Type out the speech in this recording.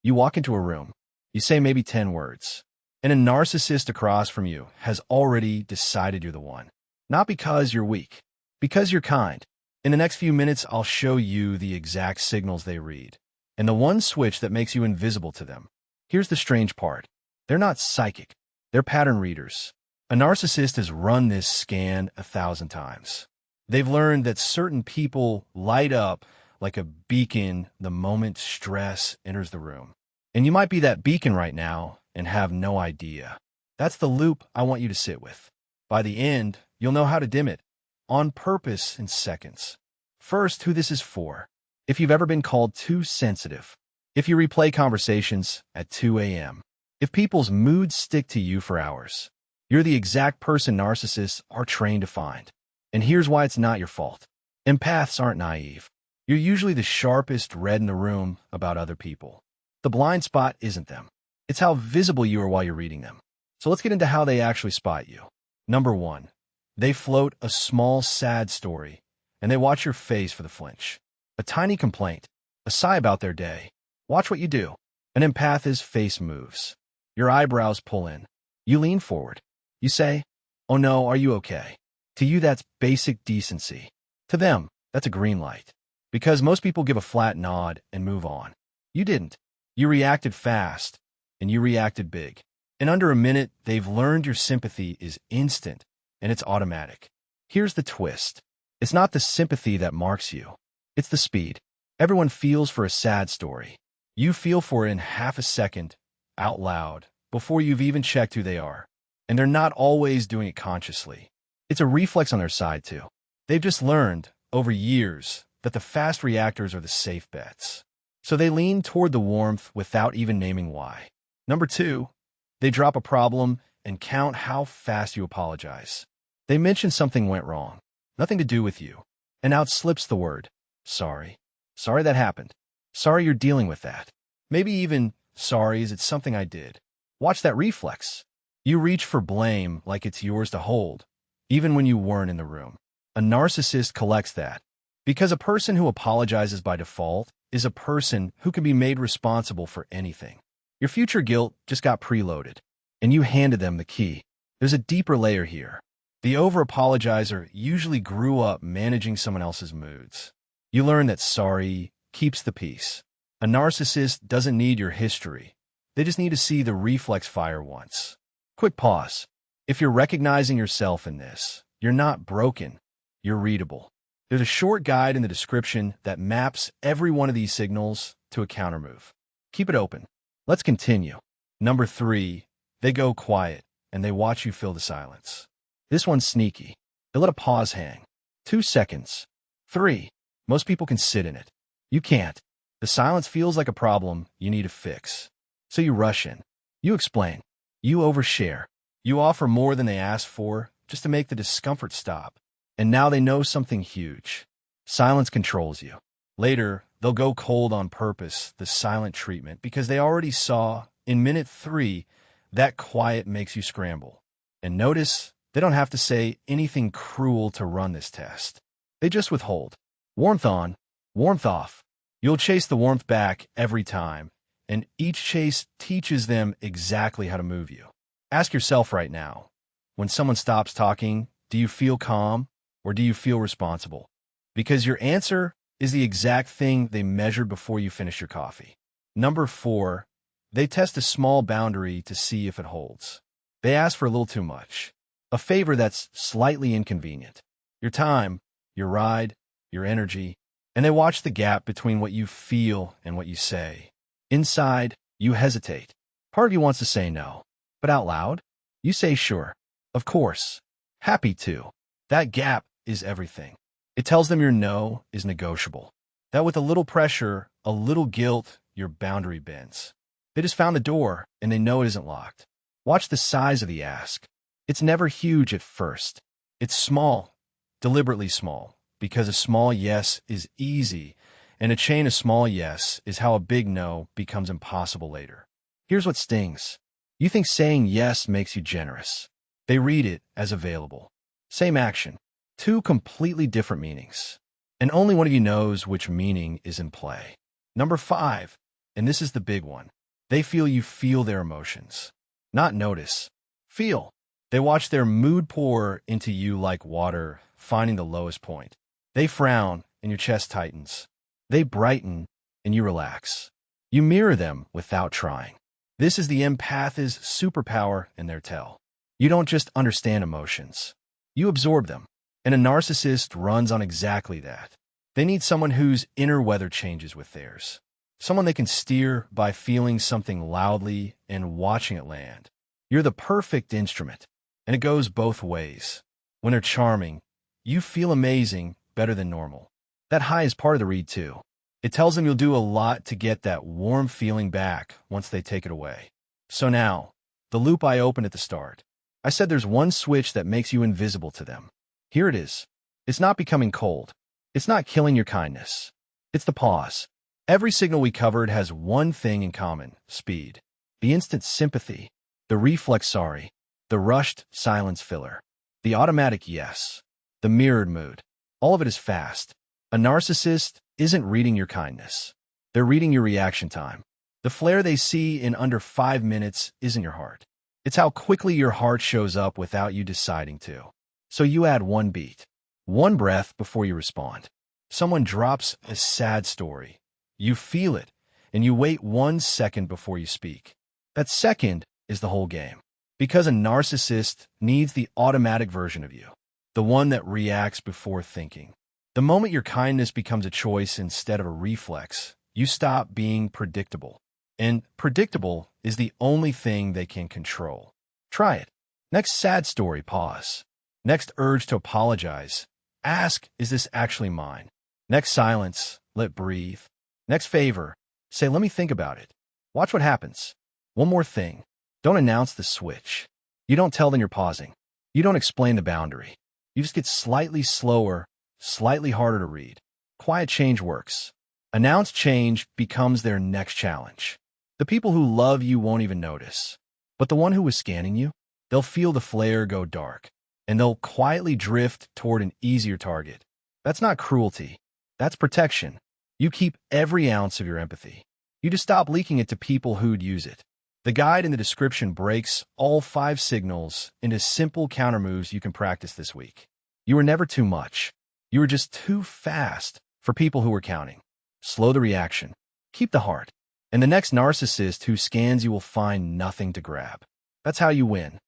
You walk into a room. You say maybe 10 words. And a narcissist across from you has already decided you're the one. Not because you're weak, because you're kind. In the next few minutes, I'll show you the exact signals they read, and the one switch that makes you invisible to them. Here's the strange part. They're not psychic. They're pattern readers. A narcissist has run this scan 1,000 times. They've learned that certain people light up like a beacon the moment stress enters the room. And you might be that beacon right now and have no idea. That's the loop I want you to sit with. By the end, you'll know how to dim it, on purpose in seconds. First, who this is for. If you've ever been called too sensitive, if you replay conversations at 2 a.m., if people's moods stick to you for hours, you're the exact person narcissists are trained to find. And here's why it's not your fault. Empaths aren't naive. You're usually the sharpest red in the room about other people. The blind spot isn't them. It's how visible you are while you're reading them. So let's get into how they actually spot you. Number 1, they float a small, sad story, and they watch your face for the flinch. A tiny complaint, a sigh about their day. Watch what you do. An empath's face moves. Your eyebrows pull in. You lean forward. You say, "Oh no, are you okay?" To you, that's basic decency. To them, that's a green light. Because most people give a flat nod and move on. You didn't. You reacted fast, and you reacted big. In under a minute, they've learned your sympathy is instant, and it's automatic. Here's the twist. It's not the sympathy that marks you. It's the speed. Everyone feels for a sad story. You feel for it in half a second, out loud, before you've even checked who they are. And they're not always doing it consciously. It's a reflex on their side, too. They've just learned, over years, that the fast reactors are the safe bets. So they lean toward the warmth without even naming why. Number 2, they drop a problem and count how fast you apologize. They mention something went wrong, nothing to do with you, and out slips the word, sorry. Sorry that happened. Sorry you're dealing with that. Maybe even, sorry, is it something I did? Watch that reflex. You reach for blame like it's yours to hold, even when you weren't in the room. A narcissist collects that, because a person who apologizes by default is a person who can be made responsible for anything. Your future guilt just got preloaded, and you handed them the key. There's a deeper layer here. The over-apologizer usually grew up managing someone else's moods. You learn that sorry keeps the peace. A narcissist doesn't need your history. They just need to see the reflex fire once. Quick pause. If you're recognizing yourself in this, you're not broken. You're readable. There's a short guide in the description that maps every one of these signals to a countermove. Keep it open. Let's continue. Number 3, they go quiet, and they watch you fill the silence. This one's sneaky. They let a pause hang. 2 seconds. 3. Most people can sit in it. You can't. The silence feels like a problem you need to fix. So you rush in. You explain. You overshare. You offer more than they asked for just to make the discomfort stop. And now they know something huge. Silence controls you. Later, they'll go cold on purpose, the silent treatment, because they already saw, in minute 3, that quiet makes you scramble. And notice, they don't have to say anything cruel to run this test. They just withhold. Warmth on, warmth off. You'll chase the warmth back every time, and each chase teaches them exactly how to move you. Ask yourself right now, when someone stops talking, do you feel calm? Or do you feel responsible? Because your answer is the exact thing they measured before you finish your coffee. Number 4, they test a small boundary to see if it holds. They ask for a little too much. A favor that's slightly inconvenient. Your time, your ride, your energy, and they watch the gap between what you feel and what you say. Inside, you hesitate. Part of you wants to say no, but out loud, you say sure, of course, happy to. That gap is everything. It tells them your no is negotiable. That with a little pressure, a little guilt, your boundary bends. They just found the door, and they know it isn't locked. Watch the size of the ask. It's never huge at first. It's small, deliberately small, because a small yes is easy, and a chain of small yes is how a big no becomes impossible later. Here's what stings. You think saying yes makes you generous. They read it as available. Same action. 2 completely different meanings. And only one of you knows which meaning is in play. Number 5, And this is the big one. They feel you feel their emotions. Not notice. Feel. They watch their mood pour into you like water, finding the lowest point. They frown, and your chest tightens. They brighten, and you relax. You mirror them without trying. This is the empath's superpower in their tell. You don't just understand emotions. You absorb them. And a narcissist runs on exactly that. They need someone whose inner weather changes with theirs. Someone they can steer by feeling something loudly and watching it land. You're the perfect instrument, and it goes both ways. When they're charming, you feel amazing, better than normal. That high is part of the read too. It tells them you'll do a lot to get that warm feeling back once they take it away. So now, the loop I opened at the start. I said there's one switch that makes you invisible to them. Here it is. It's not becoming cold. It's not killing your kindness. It's the pause. Every signal we covered has one thing in common: speed. The instant sympathy, the reflex sorry, the rushed silence filler, the automatic yes, the mirrored mood. All of it is fast. A narcissist isn't reading your kindness. They're reading your reaction time. The flare they see in under 5 minutes isn't your heart. It's how quickly your heart shows up without you deciding to. So you add one beat, one breath before you respond. Someone drops a sad story. You feel it, and you wait 1 second before you speak. That second is the whole game. Because a narcissist needs the automatic version of you, the one that reacts before thinking. The moment your kindness becomes a choice instead of a reflex, you stop being predictable. And predictable is the only thing they can control. Try it. Next sad story, pause. Next urge to apologize, ask, is this actually mine? Next silence, let breathe. Next favor, say, let me think about it. Watch what happens. One more thing. Don't announce the switch. You don't tell them you're pausing. You don't explain the boundary. You just get slightly slower, slightly harder to read. Quiet change works. Announced change becomes their next challenge. The people who love you won't even notice. But the one who was scanning you, they'll feel the flare go dark, and they'll quietly drift toward an easier target. That's not cruelty. That's protection. You keep every ounce of your empathy. You just stop leaking it to people who'd use it. The guide in the description breaks all 5 signals into simple countermoves you can practice this week. You were never too much. You were just too fast for people who were counting. Slow the reaction. Keep the heart. And the next narcissist who scans you will find nothing to grab. That's how you win.